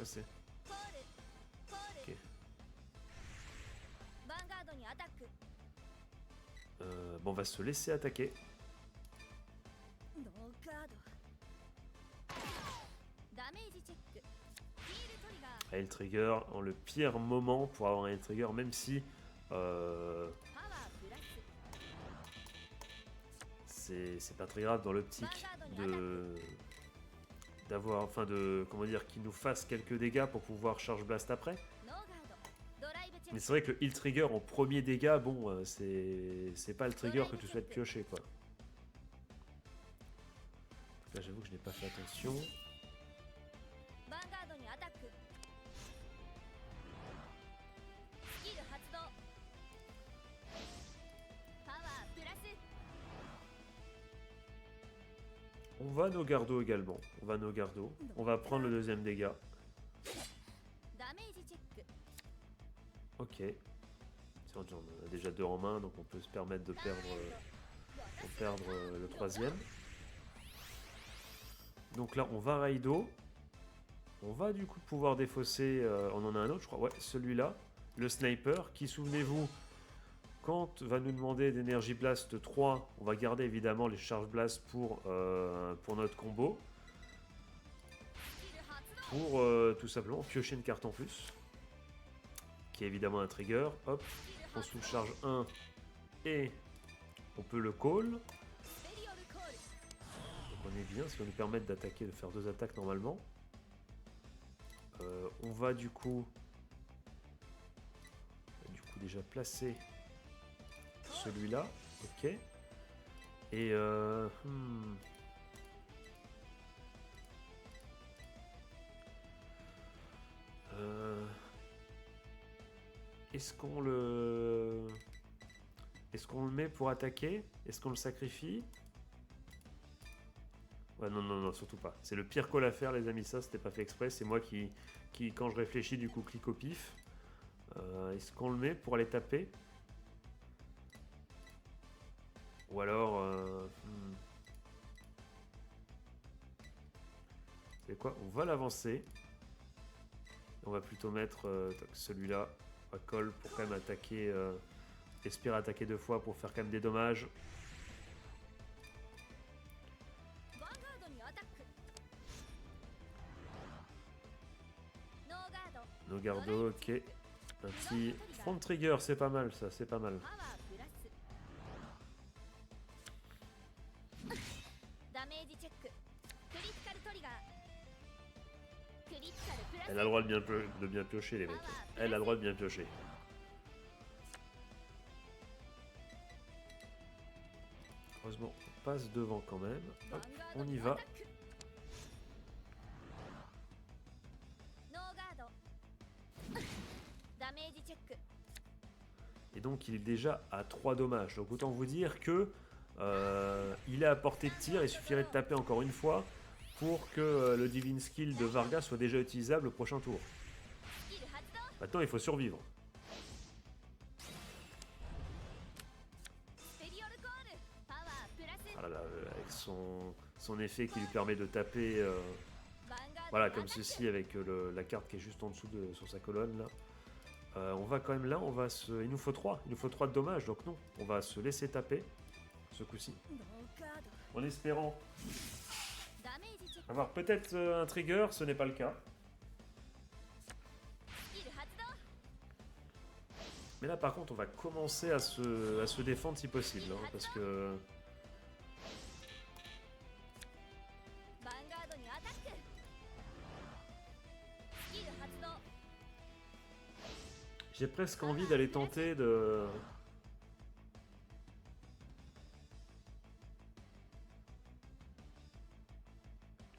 C'est... Ok. Bon, on va se laisser attaquer. Hail Trigger en le pire moment pour avoir un Hail Trigger, même si c'est pas très grave dans l'optique d'avoir, enfin de, comment dire, qu'il nous fasse quelques dégâts pour pouvoir Charge Blast après. Mais c'est vrai que le Heal Trigger en premier dégât, bon, c'est pas le trigger que tu souhaites piocher, quoi. Là, j'avoue que je n'ai pas fait attention. On va nos gardos également. On va nos gardos. On va prendre le deuxième dégât. Ok. On a déjà 2 en main, donc on peut se permettre de perdre, le troisième. Donc là, on va Raido. On va du coup pouvoir défausser. On en a un autre, je crois. Ouais, celui-là. Le sniper, qui, souvenez-vous, quand va nous demander d'énergie blast 3, on va garder évidemment les charge blast pour notre combo. Pour tout simplement piocher une carte en plus. Qui est évidemment un trigger. Hop, on sous-charge 1 et on peut le call. Donc on est bien, ça va nous permettre d'attaquer, de faire 2 attaques normalement. On va du coup déjà placer celui-là. Ok. Et est-ce qu'on le met pour attaquer? Est-ce qu'on le sacrifie? Ouais, non, non, non, surtout pas. C'est le pire call à faire, les amis, ça, c'était pas fait exprès. C'est moi qui, quand je réfléchis, du coup, clique au pif. Est-ce qu'on le met pour aller taper? Ou alors... C'est quoi? On va l'avancer. On va plutôt mettre celui-là à call pour quand même attaquer... espérer attaquer 2 fois pour faire quand même des dommages. Nos gardos, ok. Un petit front trigger, c'est pas mal ça, c'est pas mal. Elle a le droit de bien piocher, les mecs. Elle a le droit de bien piocher. Heureusement, on passe devant quand même. Hop, on y va. Et donc il est déjà à 3 dommages. Donc autant vous dire que il est à portée de tir. Il suffirait de taper encore une fois pour que le Divine Skill de Varga soit déjà utilisable au prochain tour. Maintenant il faut survivre. Ah là là, avec son effet qui lui permet de taper voilà, comme ceci avec la carte qui est juste en dessous sur sa colonne là. On va quand même là, il nous faut 3. Il nous faut 3 de dommages, donc non. On va se laisser taper, ce coup-ci. En espérant avoir peut-être un trigger, ce n'est pas le cas. Mais là par contre on va commencer à se défendre si possible, hein, parce que... J'ai presque envie d'aller tenter de...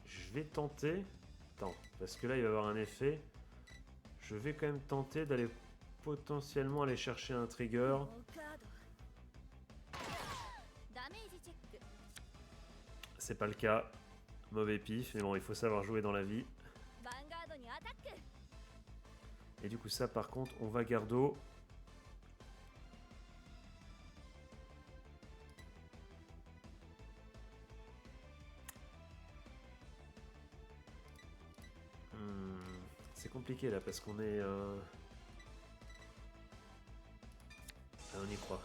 Je vais tenter... Attends, parce que là il va y avoir un effet. Je vais quand même tenter d'aller potentiellement aller chercher un trigger. C'est pas le cas. Mauvais pif, mais bon, il faut savoir jouer dans la vie. Et du coup ça par contre, on va gardo. C'est compliqué là parce qu'on est... Ah, on y croit.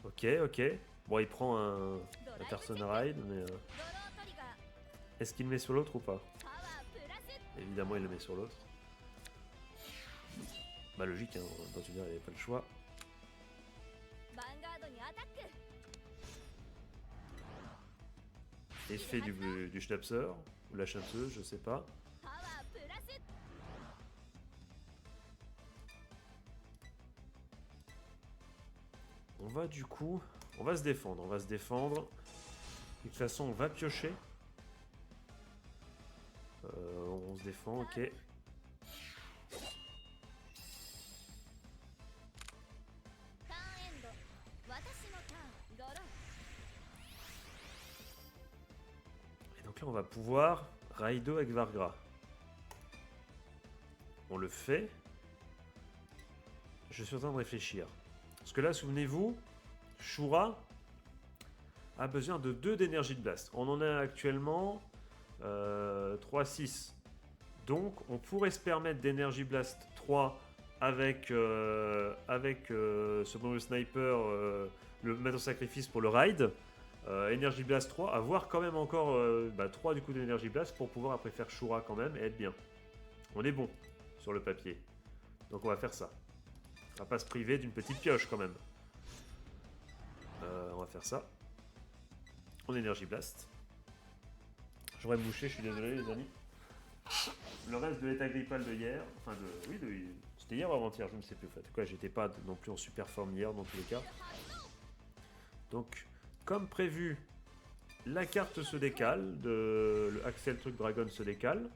Ok, ok. Bon, il prend un Persona Ride, mais... Est-ce qu'il le met sur l'autre ou pas? Évidemment, il le met sur l'autre. Bah logique, hein, dans une heure, il n'y avait pas le choix. Effet du Schnapser, ou la chanteuse, je sais pas. On va du coup... On va se défendre, on va se défendre. De toute façon, on va piocher. On se défend, ok. Et donc là, on va pouvoir Raido avec Vargra. On le fait. Je suis en train de réfléchir. Parce que là, souvenez-vous, Shura a besoin de 2 d'énergie de blast. On en a actuellement 3, 6. Donc, on pourrait se permettre d'énergie blast 3 avec ce bonus sniper, le mettre au sacrifice pour le ride. Energy Blast 3, avoir quand même encore 3 du coup d'énergie blast pour pouvoir après faire Shura quand même et être bien. On est bon sur le papier. Donc on va faire ça. On va pas se priver d'une petite pioche quand même. On va faire ça. En Energy Blast. J'aurais mouché, je suis désolé les amis. Le reste de l'état grippal de hier, enfin c'était hier ou avant-hier, je ne sais plus en fait. Quoi, j'étais pas non plus en super forme hier dans tous les cas. Donc, comme prévu, la carte se décale, le Axel Truc Dragon se décale.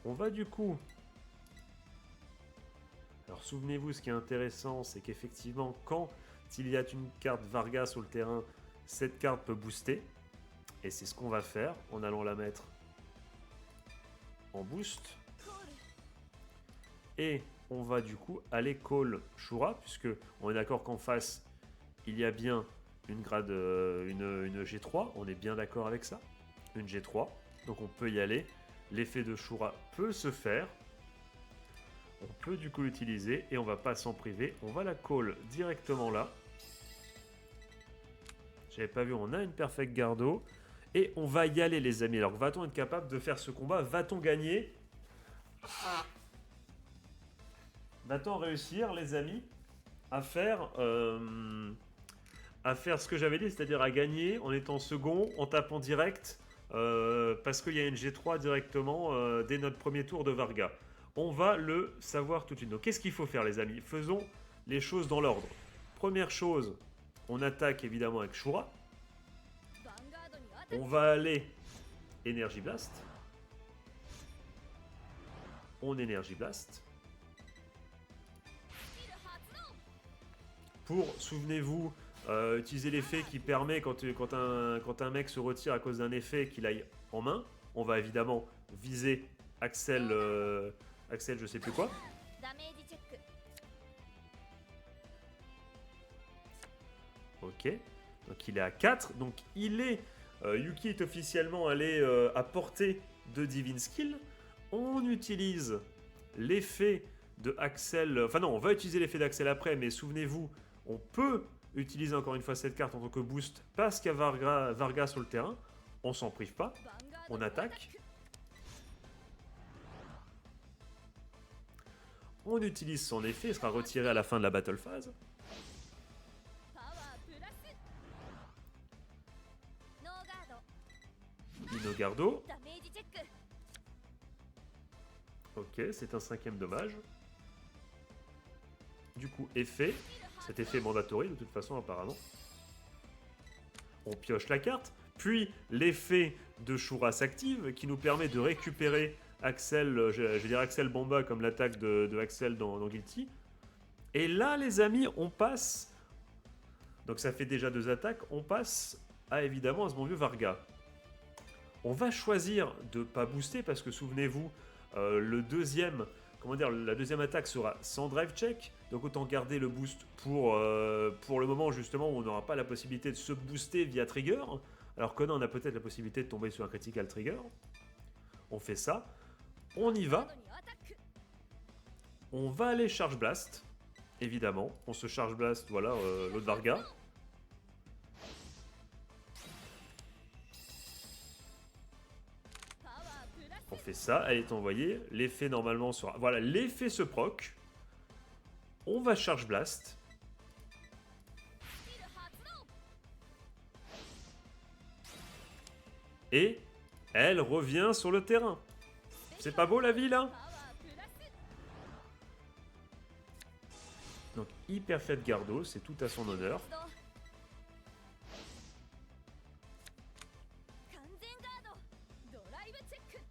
On va du coup... Alors souvenez-vous, ce qui est intéressant, c'est qu'effectivement, quand il y a une carte Varga sur le terrain, cette carte peut booster. Et c'est ce qu'on va faire en allant la mettre en boost. Et on va du coup aller call Shura, puisque on est d'accord qu'en face, il y a bien une G3, on est bien d'accord avec ça. Une G3, donc on peut y aller. L'effet de Shura peut se faire. On peut du coup l'utiliser et on va pas s'en priver. On va la call directement là. J'avais pas vu, on a une Perfect Gardo. Et on va y aller les amis. Alors va-t-on être capable de faire ce combat? Va-t-on gagner? Va-t-on réussir les amis à faire ce que j'avais dit, c'est-à-dire à gagner en étant second, en tapant direct, parce qu'il y a une G3 directement dès notre premier tour de Varga. On va le savoir tout de suite. Donc qu'est-ce qu'il faut faire les amis? Faisons les choses dans l'ordre. Première chose, on attaque évidemment avec Shura. On va aller Energy Blast. On Energy Blast. Pour, souvenez-vous, utiliser l'effet qui permet quand un mec se retire à cause d'un effet qu'il aille en main. On va évidemment viser Axel, Axel je sais plus quoi. Ok, donc il est à 4, donc il est... Yuki est officiellement allé à portée de Divine Skill, on utilise l'effet de Axel... Enfin non, on va utiliser l'effet d'Axel après, mais souvenez-vous, on peut utiliser encore une fois cette carte en tant que boost parce qu'il y a Varga sur le terrain. On s'en prive pas, on attaque. On utilise son effet, il sera retiré à la fin de la battle phase. Inogardo. Ok, c'est un 5e dommage. Du coup, effet. Cet effet est mandatory de toute façon apparemment. On pioche la carte. Puis l'effet de Shura s'active qui nous permet de récupérer Axel, je vais dire Axel Bomba comme l'attaque de Axel dans Guilty. Et là les amis, on passe... Donc ça fait déjà 2 attaques. On passe à évidemment à ce bon vieux Varga. On va choisir de ne pas booster parce que souvenez-vous, la deuxième attaque sera sans drive check. Donc autant garder le boost pour le moment justement où on n'aura pas la possibilité de se booster via trigger. Alors que non, on a peut-être la possibilité de tomber sur un critical trigger. On fait ça. On y va. On va aller charge blast. Évidemment. On se charge blast, voilà, l'autre Varga. On fait ça, elle est envoyée. L'effet normalement sera... Voilà, l'effet se proc. On va charge blast. Et elle revient sur le terrain. C'est pas beau la vie là? Donc hyper fait Gardo, c'est tout à son honneur.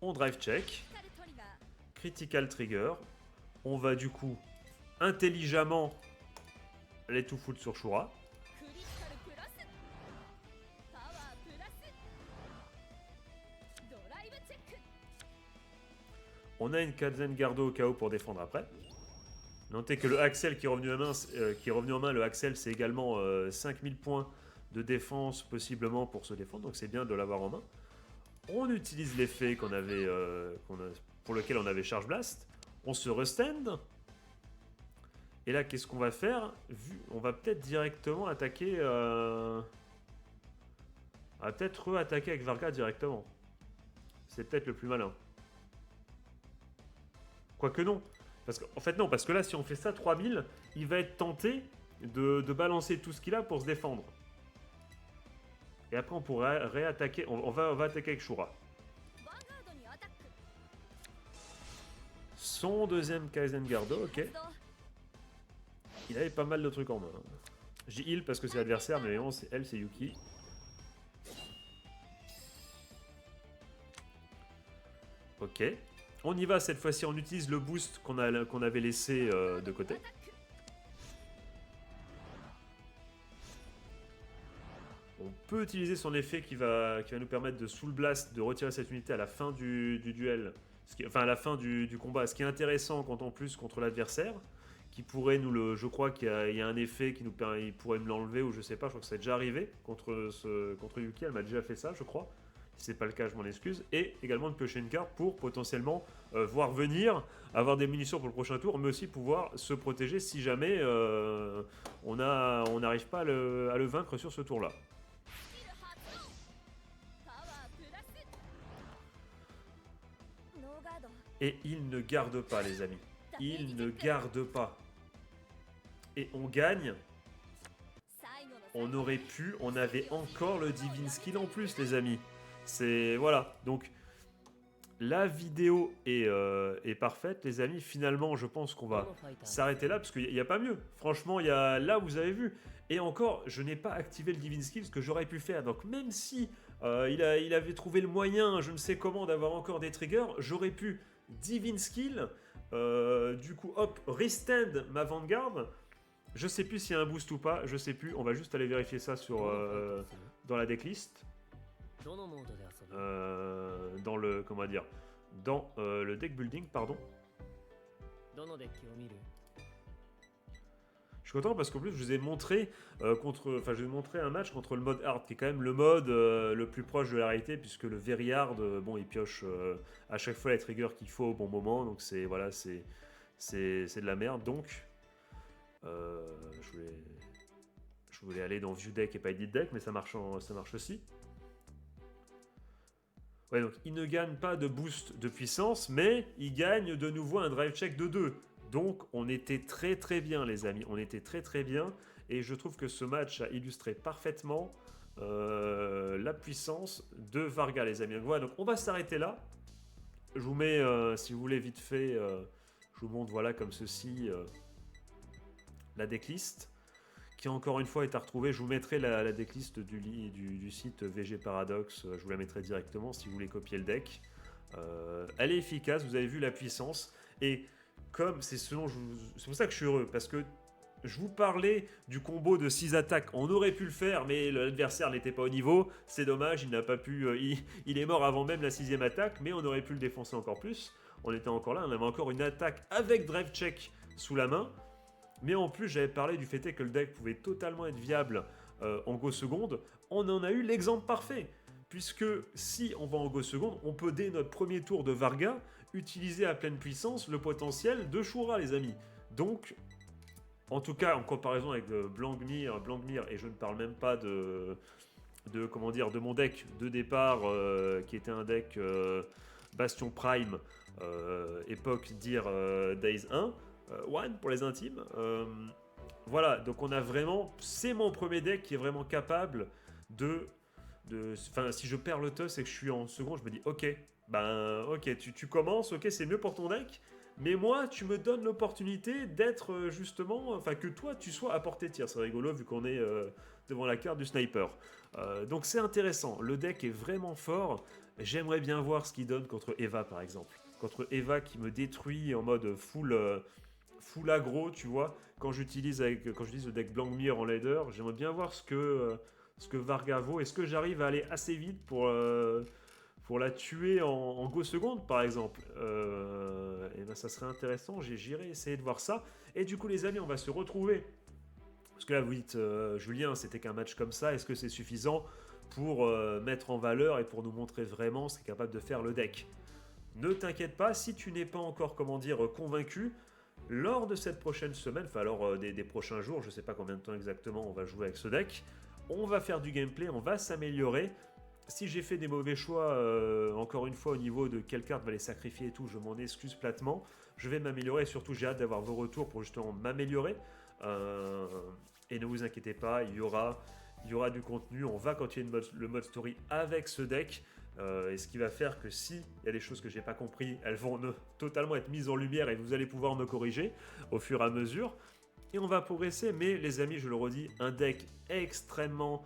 On drive check. Critical trigger. On va du coup intelligemment les tout foutre sur Shura. On a une Kazen Gardo au KO pour défendre après. Notez que le Axel qui est revenu en main, le Axel c'est également 5000 points de défense possiblement pour se défendre, donc c'est bien de l'avoir en main. On utilise l'effet pour lequel on avait Charge Blast. On se restand. Et là, qu'est-ce qu'on va faire? On va peut-être directement attaquer... On va peut-être re-attaquer avec Varga directement. C'est peut-être le plus malin. Quoique non. En fait non, parce que là, si on fait ça, 3000, il va être tenté de balancer tout ce qu'il a pour se défendre. Et après, on pourrait réattaquer. On va attaquer avec Shura. Son deuxième Kaizen Gardo, ok. Il avait pas mal de trucs en main. J'ai heal parce que c'est l'adversaire, mais non, c'est Yuki. Ok. On y va cette fois-ci, on utilise le boost qu'on avait laissé de côté. On peut utiliser son effet qui va nous permettre de Soul Blast, de retirer cette unité à la fin du duel. Enfin, à la fin du combat. Ce qui est intéressant en plus contre l'adversaire. Qui pourrait nous le... Je crois qu'il y a un effet qui nous permet... Il pourrait me l'enlever ou je sais pas. Je crois que ça est déjà arrivé contre Yuki. Elle m'a déjà fait ça, je crois. Si c'est pas le cas, je m'en excuse. Et également de piocher une carte pour potentiellement voir venir, avoir des munitions pour le prochain tour, mais aussi pouvoir se protéger si jamais on n'arrive pas à le vaincre sur ce tour-là. Et il ne garde pas, les amis. Il ne garde pas. Et on gagne. On aurait pu, on avait encore le Divine Skill en plus, les amis. C'est... Voilà. Donc, la vidéo est parfaite, les amis. Finalement, je pense qu'on va s'arrêter là, parce qu'il n'y a pas mieux. Franchement, il y a... Là, vous avez vu. Et encore, je n'ai pas activé le Divine Skill, ce que j'aurais pu faire. Donc, même si il avait trouvé le moyen, je ne sais comment, d'avoir encore des triggers, j'aurais pu Divine Skill... du coup, hop, restand ma Vanguard. Je sais plus s'il y a un boost ou pas, je sais plus. On va juste aller vérifier ça dans la decklist. Dans le, comment dire, dans le deck building, pardon. suis content parce qu'en plus, je vous ai montré je vous ai montré un match contre le mode hard, qui est quand même le mode le plus proche de la réalité, puisque le very hard, bon, il pioche à chaque fois la trigger qu'il faut au bon moment, donc c'est voilà, c'est de la merde. Donc, je voulais, je voulais aller dans View Deck et pas Edit Deck, mais ça marche aussi. Ouais, donc il ne gagne pas de boost de puissance, mais il gagne de nouveau un drive check de 2. Donc on était très très bien les amis, on était très très bien. Et je trouve que ce match a illustré parfaitement la puissance de Varga les amis. Donc voilà, donc on va s'arrêter là. Je vous mets, si vous voulez vite fait, je vous montre voilà comme ceci la decklist qui encore une fois est à retrouver. Je vous mettrai la decklist du site VG Paradox, je vous la mettrai directement si vous voulez copier le deck. Elle est efficace, vous avez vu la puissance, et comme c'est pour ça que je suis heureux, parce que je vous parlais du combo de 6 attaques, on aurait pu le faire, mais l'adversaire n'était pas au niveau, c'est dommage, il n'a pas pu, il est mort avant même la 6ème attaque, mais on aurait pu le défoncer encore plus, on était encore là, on avait encore une attaque avec drive check sous la main. Mais en plus, j'avais parlé du fait que le deck pouvait totalement être viable en go seconde. On en a eu l'exemple parfait. Puisque si on va en go seconde, on peut dès notre premier tour de Varga utiliser à pleine puissance le potentiel de Shura, les amis. Donc, en tout cas, en comparaison avec Blankmyr, et je ne parle même pas de mon deck de départ, qui était un deck Bastion Prime, époque dire Days 1. One pour les intimes. Voilà, donc on a vraiment... C'est mon premier deck qui est vraiment capable Enfin, si je perds le toss et que je suis en seconde, je me dis, ok, tu commences, ok, c'est mieux pour ton deck, mais moi, tu me donnes l'opportunité d'être justement... Enfin, que toi, tu sois à portée de tir. C'est rigolo vu qu'on est devant la carte du sniper. Donc c'est intéressant. Le deck est vraiment fort. J'aimerais bien voir ce qu'il donne contre Eva, par exemple. Contre Eva qui me détruit en mode full aggro, tu vois, quand j'utilise le deck Blankmyr en ladder, j'aimerais bien voir ce que Varga vaut. Est-ce que j'arrive à aller assez vite pour la tuer en go seconde, par exemple? Et ben ça serait intéressant, j'irai essayer de voir ça. Et du coup, les amis, on va se retrouver. Parce que là, vous dites, Julien, c'était qu'un match comme ça, est-ce que c'est suffisant pour mettre en valeur et pour nous montrer vraiment ce qu'est capable de faire le deck? Ne t'inquiète pas, si tu n'es pas encore, convaincu, lors de cette prochaine semaine, enfin alors des prochains jours, je ne sais pas combien de temps exactement on va jouer avec ce deck, on va faire du gameplay, on va s'améliorer. Si j'ai fait des mauvais choix, encore une fois, au niveau de quelle carte va les sacrifier et tout, je m'en excuse platement. Je vais m'améliorer et surtout j'ai hâte d'avoir vos retours pour justement m'améliorer. Et ne vous inquiétez pas, il y aura du contenu, on va continuer le mode story avec ce deck. Et ce qui va faire que s'il y a des choses que j'ai pas compris, elles vont totalement être mises en lumière et vous allez pouvoir me corriger au fur et à mesure. Et on va progresser, mais les amis, je le redis, un deck extrêmement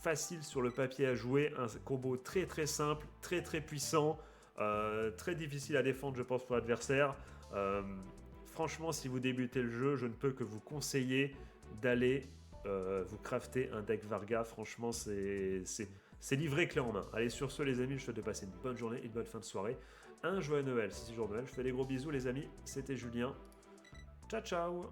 facile sur le papier à jouer, un combo très très simple, très très puissant, très difficile à défendre je pense pour l'adversaire. Franchement, si vous débutez le jeu, je ne peux que vous conseiller d'aller vous crafter un deck Varga. Franchement, c'est livré clé en main. Allez, sur ce, les amis, je vous souhaite de passer une bonne journée, une bonne fin de soirée. Un joyeux Noël, si c'est jour de Noël. Je fais des gros bisous, les amis. C'était Julien. Ciao, ciao.